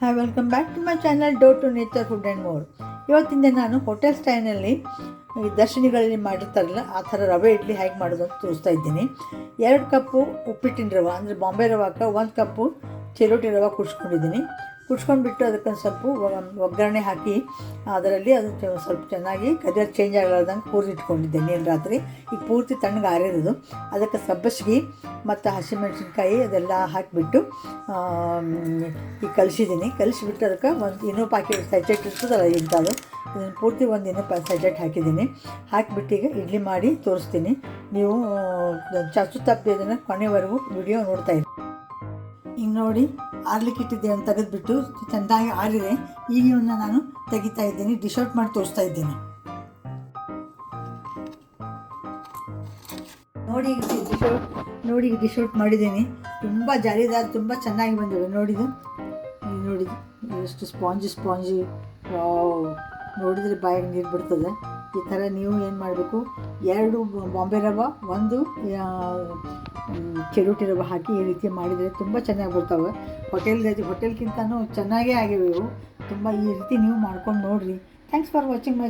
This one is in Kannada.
Hi, welcome back to my channel dough to nature food and more. ಇವತ್ತಿಂದ ನಾನು ಹೋಟೆಲ್ ಸ್ಟೈಲ್ನಲ್ಲಿ ಈ ದರ್ಶನಿಗಳಲ್ಲಿ ಮಾಡಿರ್ತಾರಲ್ಲ ಆ ಥರ ರವೆ ಇಡ್ಲಿ ಹೇಗೆ ಮಾಡೋದು ಅಂತ ತೋರಿಸ್ತಾ ಇದ್ದೀನಿ. 2 ಕಪ್ಪು ಉಪ್ಪಿಟ್ಟಿನ ರವೆ ಅಂದರೆ ಬಾಂಬೆ ರವಾಕ್ಕೆ 1 ಕಪ್ಪು ಚಿರೋಟಿ ರವೆ ಕುಡ್ಸ್ಕೊಂಡಿದ್ದೀನಿ. ಕುಡ್ಸ್ಕೊಂಡ್ಬಿಟ್ಟು ಅದಕ್ಕೊಂದು ಸ್ವಲ್ಪ ಒಗ್ಗರಣೆ ಹಾಕಿ ಅದರಲ್ಲಿ ಅದು ಸ್ವಲ್ಪ ಚೆನ್ನಾಗಿ ಕಲರ್ ಚೇಂಜ್ ಆಗಲಾರ್ದಂಗೆ ಕೂರಿಟ್ಕೊಂಡಿದ್ದೆ ನೀನು ರಾತ್ರಿ. ಈಗ ಪೂರ್ತಿ ತಣ್ಣಗೆ ಆರಿರೋದು. ಅದಕ್ಕೆ ಸಬ್ಬಸಿಗೆ ಮತ್ತು ಹಸಿಮೆಣಸಿನ್ಕಾಯಿ ಅದೆಲ್ಲ ಹಾಕಿಬಿಟ್ಟು ಈಗ ಕಲಿಸಿಬಿಟ್ಟು ಅದಕ್ಕೆ ಒಂದು ಇನ್ನೂ ಪ್ಯಾಕೆಟ್ ಸೈಚೆಟ್ ಇರ್ತದಲ್ಲ ಇಂಥದ್ದು, ಇದನ್ನು ಪೂರ್ತಿ ಒಂದು ಇನ್ನೂ ಸೈಚೆಟ್ ಹಾಕಿದ್ದೀನಿ. ಹಾಕಿಬಿಟ್ಟು ಈಗ ಇಡ್ಲಿ ಮಾಡಿ ತೋರಿಸ್ತೀನಿ. ನೀವು ಚಚ್ಚು ತಪ್ಪದೆ ಇದನ್ನು ಕೊನೆವರೆಗೂ ವಿಡಿಯೋ ನೋಡ್ತಾಯಿರಿ. ಈಗ ನೋಡಿ, ಆರ್ಲಿಕ್ಕೆ ಇಟ್ಟಿದ್ದೆ ಅಂತ ತೆಗೆದುಬಿಟ್ಟು ಚೆಂದಾಗಿ ಆರಿದೆ. ಈಗ ಇವನ್ನ ನಾನು ತೆಗಿತಾ ಇದ್ದೀನಿ, ಡಿಶ್ ಔಟ್ ಮಾಡಿ ತೋರಿಸ್ತಾ ಇದ್ದೀನಿ. ನೋಡಿ ಡಿಶ್ ಔಟ್ ಮಾಡಿದ್ದೀನಿ. ತುಂಬ ಜಾಲಿದಾರ, ತುಂಬ ಚೆನ್ನಾಗಿ ಬಂದಿವೆ. ನೋಡಿದ್ದು ಎಷ್ಟು ಸ್ಪಾಂಜಿ ನೋಡಿದರೆ ಬಾಯಿಗೆ ನೀರು ಬಿಡ್ತದೆ. ಈ ಥರ ನೀವು ಏನು ಮಾಡಬೇಕು, 2 ಬಾಂಬೆ ರವೆ 1 ಚಿರೋಟಿ ರವೆ ಹಾಕಿ ಈ ರೀತಿ ಮಾಡಿದರೆ ತುಂಬ ಚೆನ್ನಾಗಿ ಬರ್ತಾವೆ. ಹೋಟೆಲ್ಗಿಂತನೂ ಚೆನ್ನಾಗೇ ಆಗಿವೆ ಇವು. ತುಂಬ ಈ ರೀತಿ ನೀವು ಮಾಡ್ಕೊಂಡು ನೋಡಿರಿ. Thanks for watching my